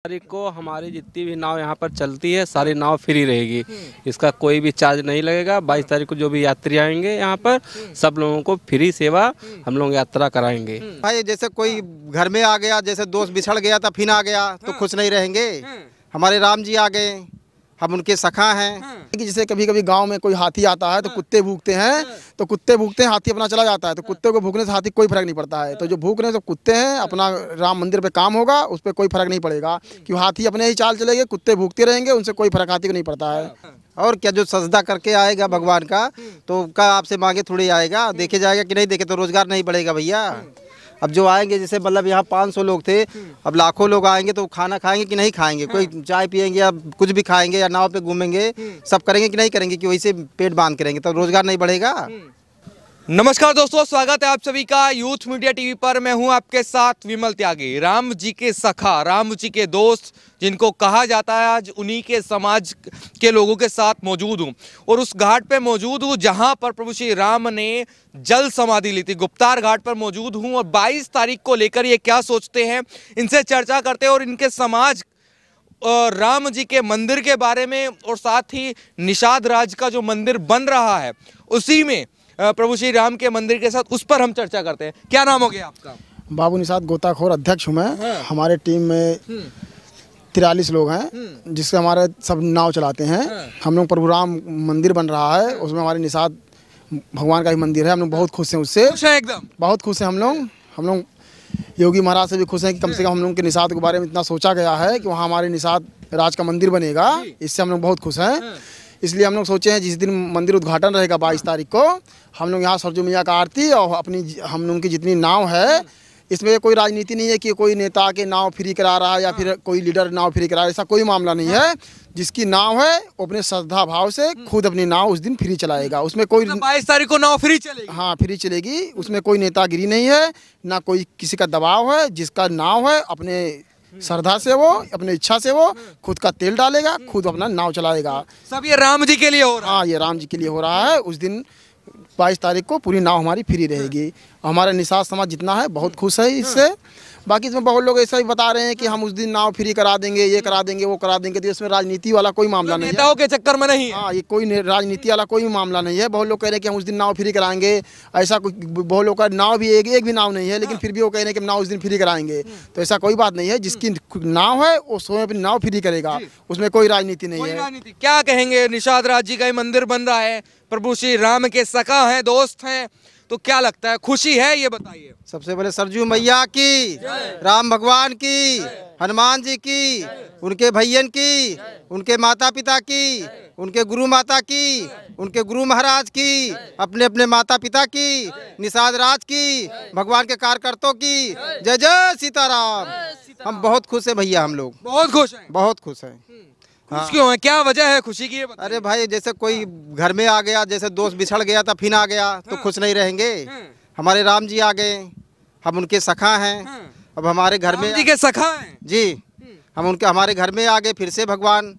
तारीख को हमारी जितनी भी नाव यहाँ पर चलती है सारी नाव फ्री रहेगी। इसका कोई भी चार्ज नहीं लगेगा। 22 तारीख को जो भी यात्री आएंगे यहाँ पर सब लोगों को फ्री सेवा हम लोग यात्रा कराएंगे। भाई जैसे कोई घर में आ गया, जैसे दोस्त बिछड़ गया था फिर आ गया तो खुश नहीं रहेंगे। हमारे राम जी आ गए, हम उनके सखा हैं। कि जैसे कभी कभी गांव में कोई हाथी आता है तो कुत्ते भूखते हैं, तो कुत्ते भूखते हैं, हाथी अपना चला जाता है, तो कुत्ते को भूखने से हाथी कोई फर्क नहीं पड़ता है। तो जो भूख रहे हैं तो कुत्ते हैं, अपना राम मंदिर पे काम होगा, उस पर कोई फर्क नहीं पड़ेगा कि हाथी अपने ही चाल चलेंगे, कुत्ते भूखते रहेंगे, उनसे कोई फर्क हाथी को नहीं पड़ता है। और क्या, जो सजदा करके आएगा भगवान का तो का आपसे मांगे थोड़ी आएगा, देखे जाएगा कि नहीं देखे तो रोजगार नहीं बढ़ेगा भैया। अब जो आएंगे जैसे मतलब यहाँ 500 लोग थे, अब लाखों लोग आएंगे तो खाना खाएंगे कि नहीं खाएंगे, कोई चाय पियेंगे या कुछ भी खाएंगे या नाव पे घूमेंगे, सब करेंगे कि नहीं करेंगे, कि वैसे पेट बांध के रहेंगे तो रोजगार नहीं बढ़ेगा। नमस्कार दोस्तों, स्वागत है आप सभी का यूथ मीडिया टीवी पर। मैं हूं आपके साथ विमल त्यागी। राम जी के सखा, राम जी के दोस्त जिनको कहा जाता है, आज उन्हीं के समाज के लोगों के साथ मौजूद हूं और उस घाट पे मौजूद हूं जहां पर प्रभु श्री राम ने जल समाधि ली थी। गुप्तार घाट पर मौजूद हूं और 22 तारीख को लेकर ये क्या सोचते हैं, इनसे चर्चा करते हैं और इनके समाज राम जी के मंदिर के बारे में और साथ ही निषाद राज का जो मंदिर बन रहा है उसी में प्रभु श्री राम के मंदिर के साथ, उस पर हम चर्चा करते हैं। क्या नाम हो गया आपका? बाबू निषाद गोताखोर अध्यक्ष हूँ मैं। हमारे टीम में 43 लोग हैं, जिससे हमारे सब नाव चलाते हैं। हम लोग प्रभु राम मंदिर बन रहा है, उसमें हमारे निषाद भगवान का ही मंदिर है। हम लोग बहुत खुश हैं उससे, एकदम बहुत खुश हैं हम लोग योगी महाराज से भी खुश हैं कि कम से कम हम लोग के निषाद के बारे में इतना सोचा गया है कि वहाँ हमारे निषाद राज का मंदिर बनेगा। इससे हम लोग बहुत खुश हैं। इसलिए हम लोग सोचे हैं जिस दिन मंदिर उद्घाटन रहेगा 22 तारीख को, हम लोग यहाँ सरजू मैया का आरती और अपनी हम लोग की जितनी नाव है, इसमें कोई राजनीति नहीं है कि कोई नेता के नाव फ्री करा रहा है या फिर कोई लीडर नाव फ्री करा रहा है, ऐसा कोई मामला नहीं है। जिसकी नाव है वो अपने श्रद्धा भाव से खुद अपनी नाव उस दिन फ्री चलाएगा। उसमें कोई 22 तारीख को नाव फ्री चलेगी। हाँ, फ्री चलेगी। उसमें कोई नेतागिरी नहीं है, ना कोई किसी का दबाव है। जिसका नाव है अपने श्रद्धा से, वो अपने इच्छा से वो खुद का तेल डालेगा, खुद अपना नाव चलाएगा। सब ये राम जी के लिए हो रहा है। हाँ, ये राम जी के लिए हो रहा है। उस दिन 22 तारीख को पूरी नाव हमारी फ्री रहेगी। हमारा निषाद समाज जितना है बहुत खुश है इससे। बाकी इसमें बहुत लोग ऐसा ही बता रहे हैं कि हम उस दिन नाव फ्री करा देंगे, ये करा देंगे, वो करा देंगे। तो इसमें राजनीति वाला कोई मामला नहीं है, नेताओं के चक्कर में नहीं है। हाँ, ये कोई राजनीति वाला कोई मामला नहीं है। बहुत लोग कह रहे हैं कि हम उस दिन नाव फ्री कराएंगे, ऐसा कोई बहुत लोग का नाव भी एक भी नाव नहीं है, लेकिन फिर भी वो कह रहे हैं कि हम नाव उस दिन फ्री कराएंगे। तो ऐसा कोई बात नहीं है। जिसकी नाव है वो स्वयं अपनी नाव फ्री करेगा, उसमें कोई राजनीति नहीं है। क्या कहेंगे, निषाद राज जी का मंदिर बन रहा है, प्रभु श्री राम के सखा हैं, दोस्त हैं, तो क्या लगता है, खुशी है? ये बताइए। सबसे पहले सरजू मैया की, राम भगवान की, हनुमान जी की, उनके भैयन की, उनके माता पिता की, उनके गुरु माता की, उनके गुरु महाराज की, अपने अपने माता पिता की, निषाद राज की, भगवान के कार्यकर्ताओं की। जय जय सीताराम। हम बहुत खुश है भैया, हम लोग बहुत खुश हैं। बहुत खुश है। खुश क्यों है, क्या वजह है खुशी की? अरे भाई जैसे कोई घर में आ गया, जैसे दोस्त बिछड़ गया था फिर आ गया तो खुश नहीं रहेंगे। हमारे राम जी आ गए, हम उनके सखा हैं। अब हमारे घर में जी के सखा हैं जी, हम उनके हमारे घर में आ गए फिर से भगवान।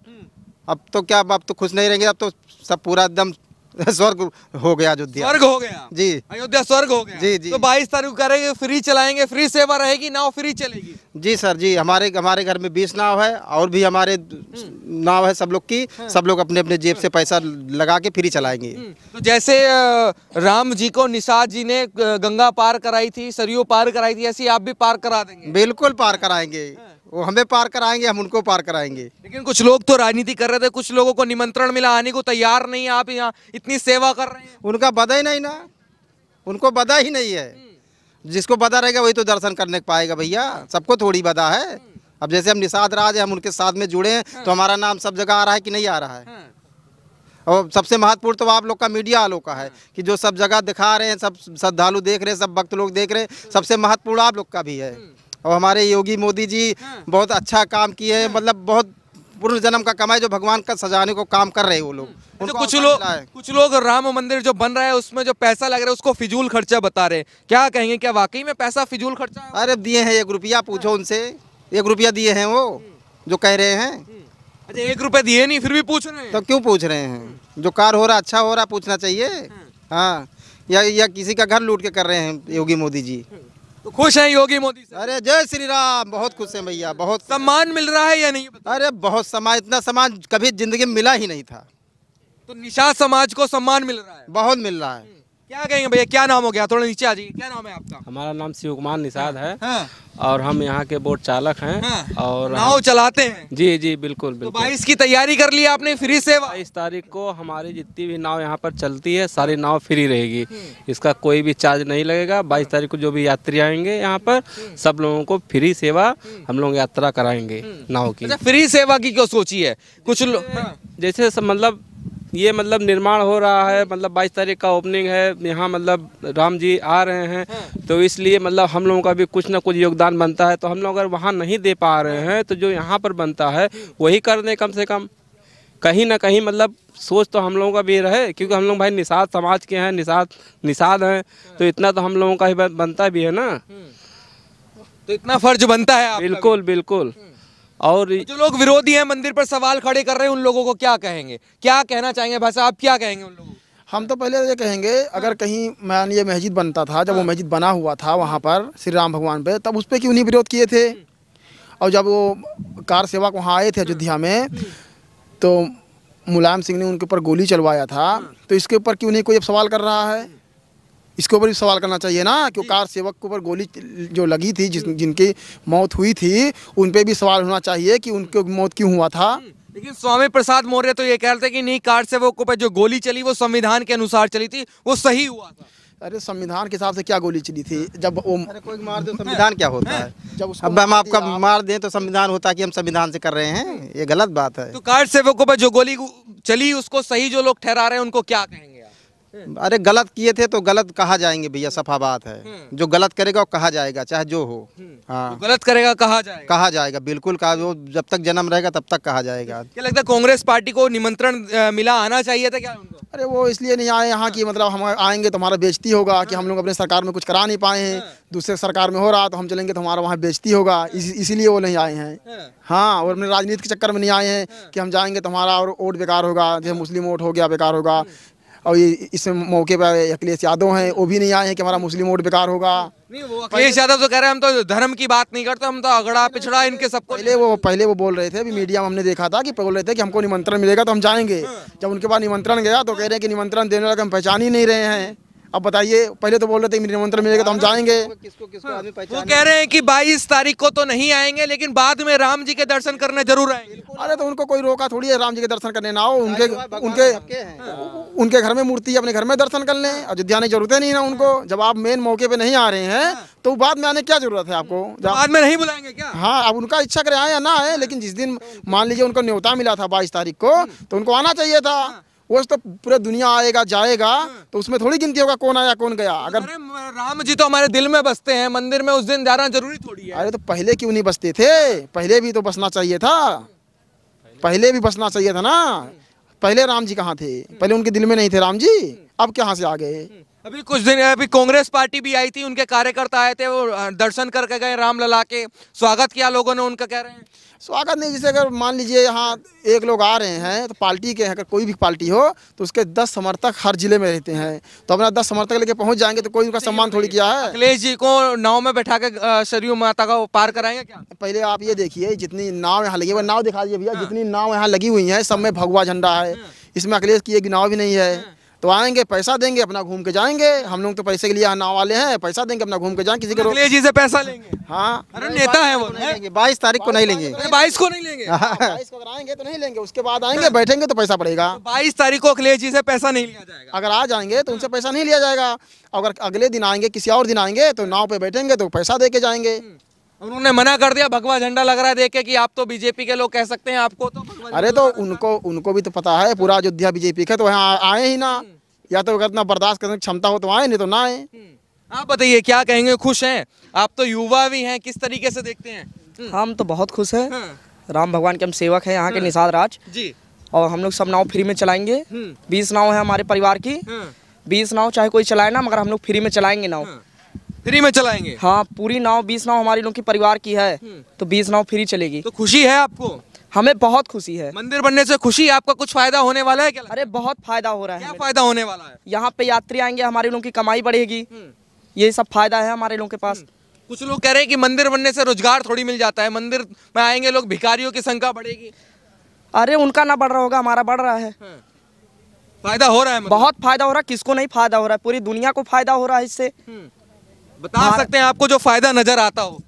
अब तो क्या, अब तो खुश नहीं रहेंगे, अब तो सब पूरा एकदम स्वर्ग हो गया अयोध्या। स्वर्ग हो गया जी, अयोध्या स्वर्ग हो गया। जी जी। तो 22 तारीख को करेंगे, फ्री चलाएंगे, फ्री सेवा रहेगी, नाव फ्री चलेगी। जी सर जी। हमारे घर में 20 नाव है और भी हमारे नाव है सब लोग की। सब लोग अपने अपने जेब से पैसा लगा के फ्री चलाएंगे। तो जैसे राम जी को निषाद जी ने गंगा पार कराई थी, सरयू पार कराई थी, ऐसी आप भी पार करा देंगे? बिल्कुल पार कराएंगे। वो हमें पार कराएंगे, हम उनको पार कराएंगे। लेकिन कुछ लोग तो राजनीति कर रहे थे, कुछ लोगों को निमंत्रण मिला, आने को तैयार नहीं है। आप यहाँ इतनी सेवा कर रहे हैं। उनका बधा ही नहीं ना, उनको बधा ही नहीं है। जिसको बधा रहेगा वही तो दर्शन करने पाएगा भैया, सबको थोड़ी बधा है। अब जैसे हम निषाद राज है, हम उनके साथ में जुड़े हैं तो हमारा नाम सब जगह आ रहा है कि नहीं आ रहा है। और सबसे महत्वपूर्ण तो आप लोग का, मीडिया वालों का है कि जो सब जगह दिखा रहे हैं, सब श्रद्धालु देख रहे हैं, सब भक्त लोग देख रहे हैं, सबसे महत्वपूर्ण आप लोग का भी है। और हमारे योगी मोदी जी बहुत अच्छा काम किए हैं, मतलब बहुत पूर्ण जन्म का कमाई जो भगवान का सजाने को काम कर रहे हैं वो लोग। तो कुछ लोग राम मंदिर जो बन रहा है उसमें जो पैसा लग रहा है उसको फिजूल खर्चा बता रहे हैं। क्या कहेंगे, क्या वाकई में पैसा फिजूल खर्चा है? अरे दिए हैं 1 रुपया, पूछो उनसे। 1 रुपया दिए हैं वो जो कह रहे हैं। अच्छा, 1 रुपया दिए नहीं फिर भी पूछ रहे हैं? तो क्यों पूछ रहे हैं? जो कार हो रहा अच्छा हो रहा पूछना चाहिए। हाँ, या किसी का घर लूट के कर रहे हैं योगी मोदी जी। तो खुश हैं योगी मोदी से? अरे जय श्री राम, बहुत खुश हैं भैया, बहुत। सम्मान मिल रहा है या नहीं? अरे बहुत सम्मान, इतना सम्मान कभी जिंदगी में मिला ही नहीं था। तो निषाद समाज को सम्मान मिल रहा है, बहुत मिल रहा है। क्या कहेंगे भैया, क्या नाम हो गया? थोड़ा नीचे आ जाइए, क्या नाम है आपका? हमारा नाम शिव कुमार निषाद है हाँ। और हम यहाँ के बोट चालक हैं। हाँ। और नाव चलाते हैं। जी जी बिल्कुल तो बिल्कुल। 22 की तैयारी कर ली आपने फ्री सेवा? 22 तारीख को हमारी जितनी भी नाव यहाँ पर चलती है सारी नाव फ्री रहेगी, इसका कोई भी चार्ज नहीं लगेगा। 22 तारीख को जो भी यात्री आएंगे यहाँ पर सब लोगों को फ्री सेवा हम लोग यात्रा कराएंगे नाव की। अच्छा, फ्री सेवा की क्यों सोची है? कुछ लोग जैसे सब मतलब ये मतलब निर्माण हो रहा है, मतलब 22 तारीख का ओपनिंग है यहाँ, मतलब राम जी आ रहे हैं, तो इसलिए मतलब हम लोगों का भी कुछ ना कुछ योगदान बनता है। तो हम लोग अगर वहाँ नहीं दे पा रहे हैं तो जो यहाँ पर बनता है वही कर दें कम से कम, कहीं ना कहीं मतलब सोच तो हम लोगों का भी रहे, क्योंकि हम लोग भाई निषाद समाज के हैं, निषाद हैं, तो इतना तो हम लोगों का ही बनता भी है ना। तो इतना फर्ज बनता है आपका? बिल्कुल बिल्कुल। और जो लोग विरोधी हैं, मंदिर पर सवाल खड़े कर रहे हैं, उन लोगों को क्या कहेंगे, क्या कहना चाहेंगे भाई साहब, क्या कहेंगे उन लोगों को? हम तो पहले ये कहेंगे, अगर कहीं मान ये मस्जिद बनता था, जब वो मस्जिद बना हुआ था वहाँ पर श्री राम भगवान पे, तब उस पर क्यों नहीं विरोध किए थे? और जब वो कार सेवक वहाँ आए थे अयोध्या में, तो मुलायम सिंह ने उनके ऊपर गोली चलवाया था, तो इसके ऊपर क्यों नहीं कोई अब सवाल कर रहा है? इसके ऊपर भी सवाल करना चाहिए ना, कि कार सेवक के ऊपर गोली जो लगी थी, जिनकी मौत हुई थी, उन पे भी सवाल होना चाहिए कि उनकी मौत क्यों हुआ था। लेकिन स्वामी प्रसाद मौर्य तो ये कह रहे थे कि नहीं, कार सेवकों पर जो गोली चली वो संविधान के अनुसार चली थी, वो सही हुआ था। अरे संविधान के हिसाब से क्या गोली चली थी? जब वो अरे कोई मार दे, संविधान क्या होता है? जब उसको अब हम आपका मार दें तो संविधान होता है कि हम संविधान से कर रहे हैं, ये गलत बात है। तो कार सेवकों पर जो गोली चली उसको सही जो लोग ठहरा रहे हैं उनको क्या कहेंगे आप? अरे गलत किए थे तो गलत कहा जाएंगे भैया, सफा बात है। जो गलत करेगा वो कहा जाएगा, चाहे जो हो। हाँ, जो गलत करेगा कहा जाएगा? कहा जाएगा, बिल्कुल कहा, वो जब तक जन्म रहेगा तब तक कहा जाएगा। क्या लगता है कांग्रेस पार्टी को निमंत्रण मिला, आना चाहिए था क्या उनको? अरे वो इसलिए नहीं आए यहाँ की, मतलब हम आएंगे तो हमारा बेइज्जती होगा कि हम लोग अपने सरकार में कुछ करा नहीं पाए हैं, दूसरे सरकार में हो रहा तो हम चलेंगे तो हमारा वहाँ बेइज्जती होगा, इसीलिए वो नहीं आए हैं। हाँ, और अपने राजनीति के चक्कर में नहीं आए हैं कि हम जाएंगे तो हमारा और वोट बेकार होगा, जैसे मुस्लिम वोट हो गया बेकार होगा। और ये इस मौके पर अखिलेश यादव हैं, वो भी नहीं आए हैं कि हमारा मुस्लिम वोट बेकार होगा। नहीं, वो अखिलेश यादव तो कह रहे हैं हम तो धर्म की बात नहीं करते, हम तो अगड़ा पिछड़ा इनके सबको। पहले वो बोल रहे थे, अभी मीडिया में हमने देखा था कि बोल रहे थे कि हमको निमंत्रण मिलेगा तो हम जाएंगे। जब उनके पास निमंत्रण गया तो कह रहे हैं कि निमंत्रण देने वाले हम पहचान ही नहीं रहे हैं। अब बताइए, पहले तो बोल रहे थे कि निमंत्रण मिलेगा तो हम जाएंगे। वो कह रहे हैं कि 22 तारीख को तो नहीं आएंगे, लेकिन बाद में राम जी के दर्शन करने जरूर आएंगे। अरे तो उनको कोई रोका थोड़ी है राम जी के दर्शन करने ना हो, उनके घर में मूर्ति है, अपने घर में दर्शन कर लें, अयोध्या आने की जरूरत नहीं ना उनको। जब आप मेन मौके पे नहीं आ रहे हैं तो बाद में आने की क्या जरूरत है आपको? बाद में नहीं बुलाएंगे क्या? हाँ, अब उनका इच्छा करे आए या ना आए, लेकिन जिस दिन मान लीजिए उनको न्योता मिला था 22 तारीख को, तो उनको आना चाहिए था। वो तो पूरा दुनिया आएगा जाएगा, तो उसमें थोड़ी गिनती होगा कौन आया कौन गया। अगर राम जी तो हमारे दिल में बसते हैं, मंदिर में उस दिन जाना जरूरी थोड़ी है। अरे तो पहले क्यों नहीं बसते थे? पहले भी तो बसना चाहिए था, पहले भी बसना चाहिए था ना। पहले राम जी कहाँ थे? पहले उनके दिल में नहीं थे राम जी, अब कहाँ से आ गए? अभी कुछ दिन अभी कांग्रेस पार्टी भी आई थी, उनके कार्यकर्ता आए थे, वो दर्शन करके गए राम लला के, स्वागत किया लोगों ने उनका। कह रहे हैं स्वागत नहीं, जैसे अगर मान लीजिए यहाँ एक लोग आ रहे हैं तो पार्टी के, अगर कोई भी पार्टी हो तो उसके 10 समर्थक हर जिले में रहते हैं, तो अपना 10 समर्थक लेके पहुंच जाएंगे तो कोई उनका सम्मान थोड़ी किया है। अखिलेश जी को नाव में बैठा के सरयू माता का पार कराएंगे क्या? पहले आप ये देखिए, जितनी नाव यहाँ लगी है, नाव दिखा दीजिए भैया, जितनी नाव यहाँ लगी हुई है सब में भगवा झंडा है, इसमें अखिलेश की एक नाव भी नहीं है। तो आएंगे, पैसा देंगे, अपना घूम के जाएंगे। हम लोग तो पैसे के लिए नाव वाले हैं, पैसा देंगे, अपना घूम के जाएंगे, किसी के अखिलेश जी से पैसा लेंगे? हाँ, अरे नेता है वो। 22 तारीख को नहीं लेंगे। 22 को नहीं लेंगे? 22 को अगर आएंगे तो नहीं लेंगे, उसके बाद आएंगे बैठेंगे तो पैसा पड़ेगा। 22 तारीख को अखिलेश जी से पैसा नहीं लिया जाएगा? अगर आ जाएंगे तो उनसे पैसा नहीं लिया जाएगा। अगर अगले दिन आएंगे, किसी और दिन आएंगे तो नाव पे बैठेंगे तो पैसा दे के जाएंगे। उन्होंने मना कर दिया, भगवा झंडा लग रहा है देख के कि आप तो बीजेपी के लोग कह सकते हैं आपको तो। अरे तो उनको भी तो पता है पूरा अयोध्या बीजेपी का, तो यहाँ आए ही ना, या तो अगर इतना बर्दाश्त करने की क्षमता हो तो आए, नहीं तो ना आए। आप बताइए क्या कहेंगे, खुश हैं आप? तो युवा भी हैं, किस तरीके से देखते हैं? हम तो बहुत खुश हैं। राम भगवान के हम सेवक हैं यहाँ के निषाद राज जी, और हम लोग सब नाव फ्री में चलाएंगे। 20 नाव है हमारे परिवार की, 20 नाव चाहे कोई चलाए ना, मगर हम लोग फ्री में चलाएंगे नाव। फ्री में चलाएंगे? हाँ, पूरी नाव 20 नाव हमारी लोग की परिवार की है, तो 20 नाव फ्री चलेगी। तो खुशी है आपको? हमें बहुत खुशी है। मंदिर बनने से खुशी, आपका कुछ फायदा होने वाला है क्या? अरे बहुत फायदा हो रहा है। क्या फायदा होने वाला है? यहाँ पे यात्री आएंगे, हमारे लोगों की कमाई बढ़ेगी, ये सब फायदा है हमारे लोगों के पास। कुछ लोग कह रहे हैं कि मंदिर बनने से रोजगार थोड़ी मिल जाता है, मंदिर में आएंगे लोग, भिखारियों की संख्या बढ़ेगी। अरे उनका ना बढ़ रहा होगा, हमारा बढ़ रहा है। फायदा हो रहा है मतलब? बहुत फायदा हो रहा है। किसको नहीं फायदा हो रहा है, पूरी दुनिया को फायदा हो रहा है इससे। बता सकते हैं आपको जो फायदा नजर आता हो?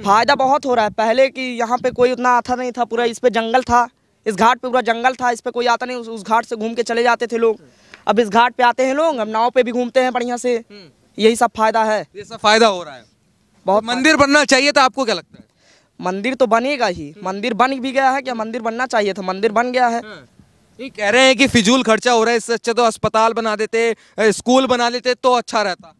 फायदा बहुत हो रहा है। पहले कि यहाँ पे कोई उतना आता नहीं था, पूरा इस पे जंगल था, इस घाट पे पूरा जंगल था, इस पे कोई आता नहीं, उस घाट से घूम के चले जाते थे लोग। अब इस घाट पे आते हैं लोग, अब नाव पे भी घूमते हैं बढ़िया से। यही सब फायदा है। ये सब फायदा हो रहा है। बहुत तो मंदिर बनना चाहिए था, आपको क्या लगता है? मंदिर तो बनेगा ही, मंदिर बन भी गया है। क्या मंदिर बनना चाहिए था, मंदिर बन गया है। ये कह रहे हैं कि फिजूल खर्चा हो रहा है, इससे अच्छा तो अस्पताल बना देते, स्कूल बना लेते तो अच्छा रहता।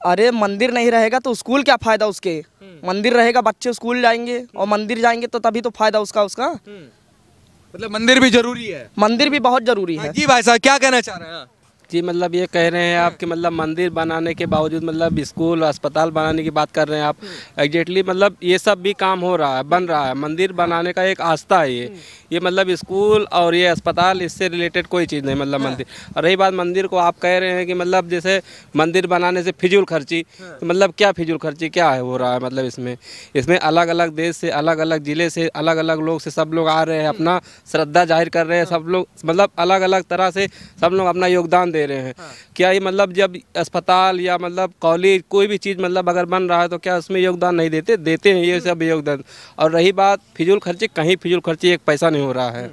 अरे मंदिर नहीं रहेगा तो स्कूल क्या फायदा उसके? मंदिर रहेगा, बच्चे स्कूल जाएंगे, और मंदिर जाएंगे तो तभी तो फायदा उसका। मतलब मंदिर भी जरूरी है। मंदिर भी बहुत जरूरी है। जी भाई साहब, क्या कहना चाह रहे हैं? जी मतलब ये कह रहे हैं आप कि मतलब मंदिर बनाने के बावजूद मतलब स्कूल अस्पताल बनाने की बात कर रहे हैं आप। एग्जैक्टली मतलब ये सब भी काम हो रहा है, बन रहा है। मंदिर बनाने का एक आस्था है ये मतलब स्कूल और ये अस्पताल, इससे रिलेटेड कोई चीज़ नहीं मतलब मंदिर। और रही बात मंदिर को, आप कह रहे हैं कि मतलब जैसे मंदिर बनाने से फिजूल खर्ची, तो मतलब क्या फिजूल खर्ची क्या है हो रहा है? मतलब इसमें अलग अलग देश से, अलग अलग ज़िले से, अलग अलग लोग से सब लोग आ रहे हैं, अपना श्रद्धा जाहिर कर रहे हैं सब लोग, मतलब अलग अलग तरह से सब लोग अपना योगदान दे रहे हैं। क्या ये मतलब जब अस्पताल या मतलब कॉलेज कोई भी चीज़ मतलब अगर बन रहा है तो क्या उसमें योगदान नहीं देते हैं ये सब योगदान। और रही बात फिजूल खर्ची, कहीं फिजूल खर्ची एक पैसा नहीं हो रहा है,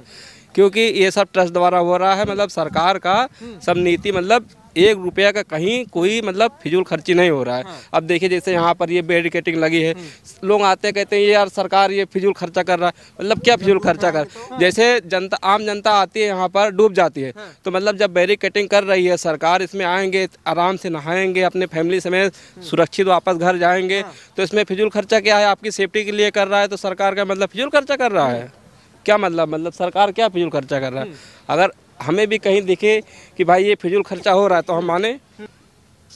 क्योंकि ये सब ट्रस्ट द्वारा हो रहा है। मतलब सरकार का सब नीति, मतलब 1 रुपया का कहीं कोई मतलब फिजूल खर्ची नहीं हो रहा है। अब देखिए जैसे यहाँ पर ये बैरिकेडिंग लगी है, लोग आते कहते हैं ये यार सरकार ये फिजूल खर्चा कर रहा है। मतलब क्या फिजूल खर्चा कर, जैसे जनता, आम जनता आती है यहाँ पर डूब जाती है, तो मतलब जब बैरिकेडिंग कर रही है सरकार, इसमें आएंगे आराम से नहाएंगे, अपने फैमिली समेत सुरक्षित वापस घर जाएंगे, तो इसमें फिजूल खर्चा क्या है? आपकी सेफ्टी के लिए कर रहा है, तो सरकार का मतलब फिजूल खर्चा कर रहा है क्या? मतलब सरकार क्या फिजूल खर्चा कर रहा है? अगर हमें भी कहीं दिखे कि भाई ये फिजूल खर्चा हो रहा है तो हम माने।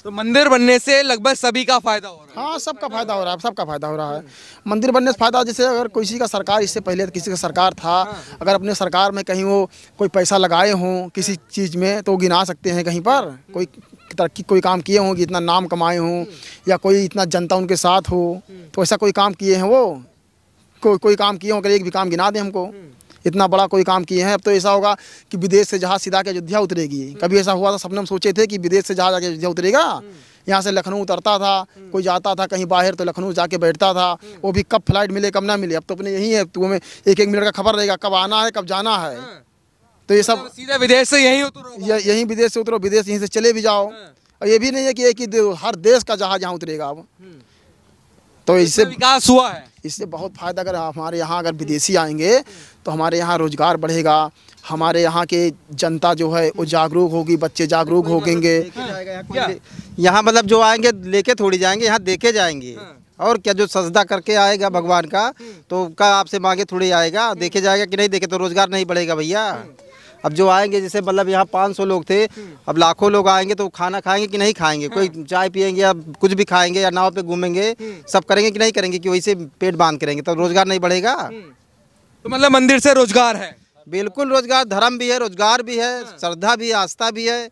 तो मंदिर बनने से लगभग सभी का फायदा हो रहा है। हाँ, सबका फायदा हो रहा है, सबका फायदा हो रहा है। मंदिर बनने से फायदा, जैसे अगर किसी का सरकार, इससे पहले किसी का सरकार था, अगर अपने सरकार में कहीं वो कोई पैसा लगाए हों किसी चीज़ में तो गिना सकते हैं। कहीं पर कोई तरक्की कोई काम किए हों कि इतना नाम कमाए हों, या कोई इतना जनता उनके साथ हो, तो ऐसा कोई काम किए हैं वो, कोई काम किए हों, अगर एक भी काम गिना दें हमको, इतना बड़ा कोई काम किए हैं। अब तो ऐसा होगा कि विदेश से जहाज सीधा के अयोध्या उतरेगी। कभी ऐसा हुआ था, सपने में सोचे थे कि विदेश से जहाज आके अयोध्या उतरेगा? यहाँ से लखनऊ उतरता था, कोई जाता था कहीं बाहर तो लखनऊ जाके बैठता था, वो भी कब फ्लाइट मिले कब ना मिले। अब तो अपने यही है, तो हमें 1-1 मिनट का खबर रहेगा कब आना है कब जाना है। तो ये सब सीधे विदेश से यहीं उतरो, यहीं विदेश से उतरो, विदेश यहीं से चले भी जाओ। और ये भी नहीं है कि एक ही हर देश का जहाज यहाँ उतरेगा। अब तो इससे विकास हुआ है, इससे बहुत फायदा। अगर हमारे यहाँ अगर विदेशी आएंगे तो हमारे यहाँ रोजगार बढ़ेगा, हमारे यहाँ के जनता जो है वो जागरूक होगी, बच्चे जागरूक होंगे। यहाँ मतलब जो आएंगे लेके थोड़ी जाएंगे, यहाँ देखे जाएंगे। और क्या, जो सजदा करके आएगा भगवान का तो का आपसे मांगे थोड़ी आएगा, देखे जाएगा कि नहीं देखे तो रोजगार नहीं बढ़ेगा भैया। अब जो आएंगे, जैसे मतलब यहाँ 500 लोग थे, अब लाखों लोग आएंगे तो खाना खाएंगे कि नहीं खाएंगे? कोई चाय पियेंगे या कुछ भी खाएंगे या नाव पे घूमेंगे, सब करेंगे कि नहीं करेंगे? कि वैसे पेट बांध करेंगे तो रोजगार नहीं बढ़ेगा। तो मतलब मंदिर से रोजगार है? बिल्कुल रोजगार, धर्म भी है, रोजगार भी है, श्रद्धा भी है, आस्था भी है,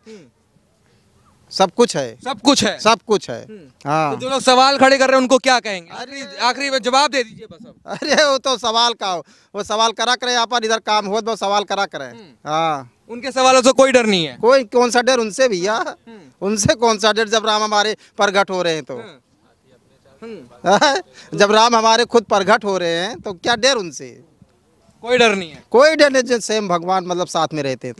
सब कुछ है, सब कुछ है, सब कुछ है। हाँ, तो जो लोग सवाल खड़े कर रहे हैं उनको क्या कहेंगे? आखिरी में जवाब दे दीजिए बस अब। अरे वो तो सवाल का, वो सवाल करा करे, यहाँ पर इधर काम हो तो सवाल करा करे। हाँ, उनके सवालों से कोई डर नहीं है? कोई कौन सा डर उनसे भैया, उनसे कौन सा डर? जब राम हमारे प्रगट हो रहे हैं तो जब राम हमारे खुद प्रगट हो रहे हैं तो क्या डर उनसे? कोई डर नहीं है? कोई डर नहीं, जब सेम भगवान मतलब साथ में रहते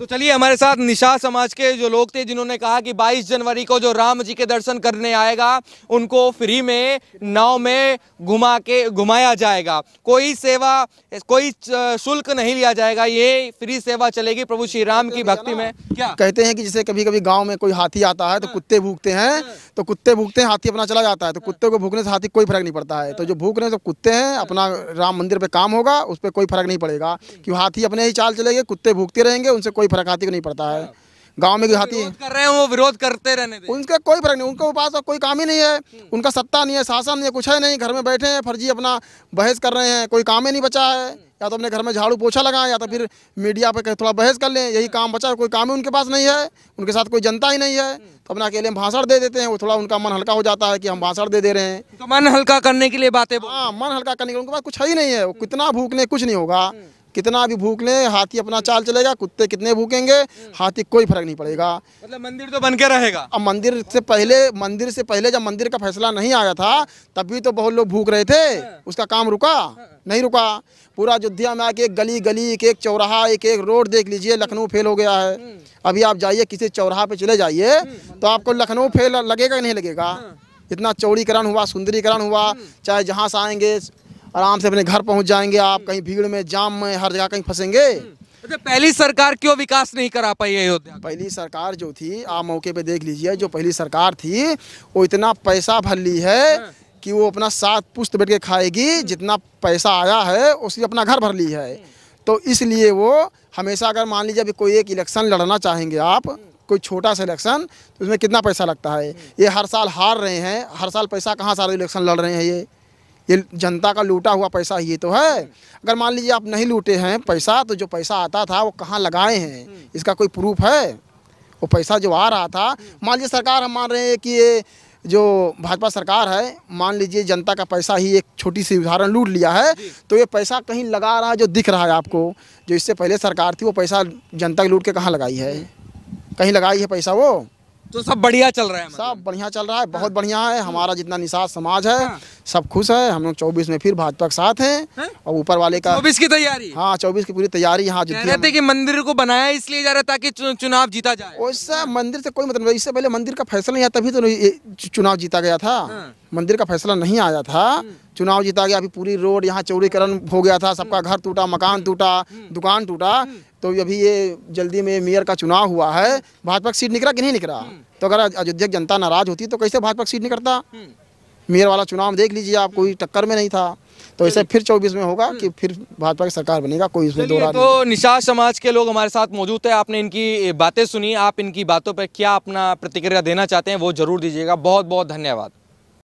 तो चलिए हमारे साथ निषाद समाज के जो लोग थे जिन्होंने कहा कि 22 जनवरी को जो राम जी के दर्शन करने आएगा उनको फ्री में नाव में घुमाया जाएगा, कोई सेवा, कोई शुल्क नहीं लिया जाएगा, ये फ्री सेवा चलेगी प्रभु श्री राम की भक्ति में। क्या कहते हैं कि जैसे कभी कभी गांव में कोई हाथी आता है तो कुत्ते भूखते हैं, तो कुत्ते भूखते हैं, हाथी अपना चला जाता है, तो कुत्ते को भूखने से हाथी कोई फर्क नहीं पड़ता है। तो जो भूख रहे हैं तो कुत्ते हैं, अपना राम मंदिर पे काम होगा, उस पर कोई फर्क नहीं पड़ेगा, कि हाथी अपने ही चाल चलेंगे, कुत्ते भूखते रहेंगे, उनसे कोई फर्क हाथी को नहीं पड़ता है। गांव में हाथी विरोध कर रहे हैं, वो विरोध करते रहने दें। उनका कोई फर्क नहीं, उनके पास कोई काम ही नहीं है, उनका सत्ता नहीं है, शासन नहीं है, कुछ है नहीं, घर में बैठे हैं, फर्जी अपना बहस कर रहे हैं, कोई काम ही नहीं बचा है। या तो अपने घर में झाड़ू पोछा लगाएं या तो फिर मीडिया पे थोड़ा बहस कर लें, यही काम बचा है। कोई काम ही उनके पास नहीं है, उनके साथ कोई जनता ही नहीं है, तो अपना अकेले भाषण दे देते हैं। वो थोड़ा उनका मन हल्का हो जाता है कि हम भाषण दे रहे हैं। तो मन हल्का करने के लिए बातें हाँ, मन हल्का करने के लिए उनके पास कुछ है ही नहीं है। वो कितना भूख ले कुछ नहीं होगा, कितना भी भूख ले हाथी अपना चाल चलेगा, कुत्ते कितने भूखेंगे, हाथी कोई फर्क नहीं पड़ेगा। मतलब मंदिर तो बन के रहेगा। अब मंदिर से पहले जब मंदिर का फैसला नहीं आया था तभी तो बहुत लोग भूख रहे थे, उसका काम रुका नहीं रुका। पूरा अयोध्या में आके एक गली गली, एक एक चौराहा, एक एक रोड देख लीजिए, लखनऊ फेल हो गया है। अभी आप जाइए किसी चौराहा पे चले जाइए तो आपको लखनऊ फेल लगेगा कि नहीं लगेगा। इतना चौड़ीकरण हुआ, सुंदरीकरण हुआ, चाहे जहाँ से आएंगे आराम से अपने घर पहुंच जाएंगे आप, कहीं भीड़ में, जाम में, हर जगह कहीं फंसेंगे। मतलब पहली सरकार क्यों विकास नहीं करा पाई अयोध्या? पहली सरकार जो थी, आप मौके पे देख लीजिए, जो पहली सरकार थी वो इतना पैसा भर ली है कि वो अपना 7 पुश्त बैठ के खाएगी, जितना पैसा आया है उसकी अपना घर भर ली है। तो इसलिए वो हमेशा, अगर मान लीजिए अभी कोई एक इलेक्शन लड़ना चाहेंगे आप, कोई छोटा सा इलेक्शन, तो उसमें कितना पैसा लगता है। ये हर साल हार रहे हैं, हर साल पैसा कहाँ सारे इलेक्शन लड़ रहे हैं, ये जनता का लूटा हुआ पैसा ये तो है। अगर मान लीजिए आप नहीं लूटे हैं पैसा, तो जो पैसा आता था वो कहाँ लगाए हैं, इसका कोई प्रूफ है? वो पैसा जो आ रहा था, मान लीजिए सरकार, हम मान रहे हैं कि ये जो भाजपा सरकार है, मान लीजिए जनता का पैसा ही, एक छोटी सी उदाहरण, लूट लिया है, तो ये पैसा कहीं लगा रहा है जो दिख रहा है आपको। जो इससे पहले सरकार थी वो पैसा जनता की लूट के कहाँ लगाई है? कहीं लगाई है पैसा? वो तो सब बढ़िया चल रहा है, सब बढ़िया चल रहा है, बहुत बढ़िया है। हमारा जितना निषाद समाज है सब खुश है। हम लोग 24 में फिर भाजपा के साथ हैं और ऊपर वाले का 24 की तैयारी। हाँ, 24 की पूरी तैयारी यहाँ कह रहे थे कि मंदिर को बनाया इसलिए जा रहा था ताकि चुनाव जीता जाए। उससे मंदिर से कोई मतलब नहीं, इससे पहले मंदिर का फैसला नहीं आया तभी तो चुनाव जीता गया था। मंदिर का फैसला नहीं आया था, चुनाव जीता गया। अभी पूरी रोड यहाँ चौड़ीकरण हो गया था, सबका घर टूटा, मकान टूटा, दुकान टूटा। तो अभी ये जल्दी में मेयर का चुनाव हुआ है, भाजपा की सीट निकला कि नहीं निकला? तो अगर अयोध्या की जनता नाराज होती तो कैसे भाजपा की सीट निकलता? मेयर वाला चुनाव देख लीजिए आप, कोई टक्कर में नहीं था। तो ऐसे फिर 24 में होगा कि फिर भाजपा की सरकार बनेगा, कोई इसमें दो राय नहीं। तो निषाद समाज के लोग हमारे साथ मौजूद है, आपने इनकी बातें सुनी, आप इनकी बातों पर क्या अपना प्रतिक्रिया देना चाहते हैं वो जरूर दीजिएगा। बहुत बहुत धन्यवाद।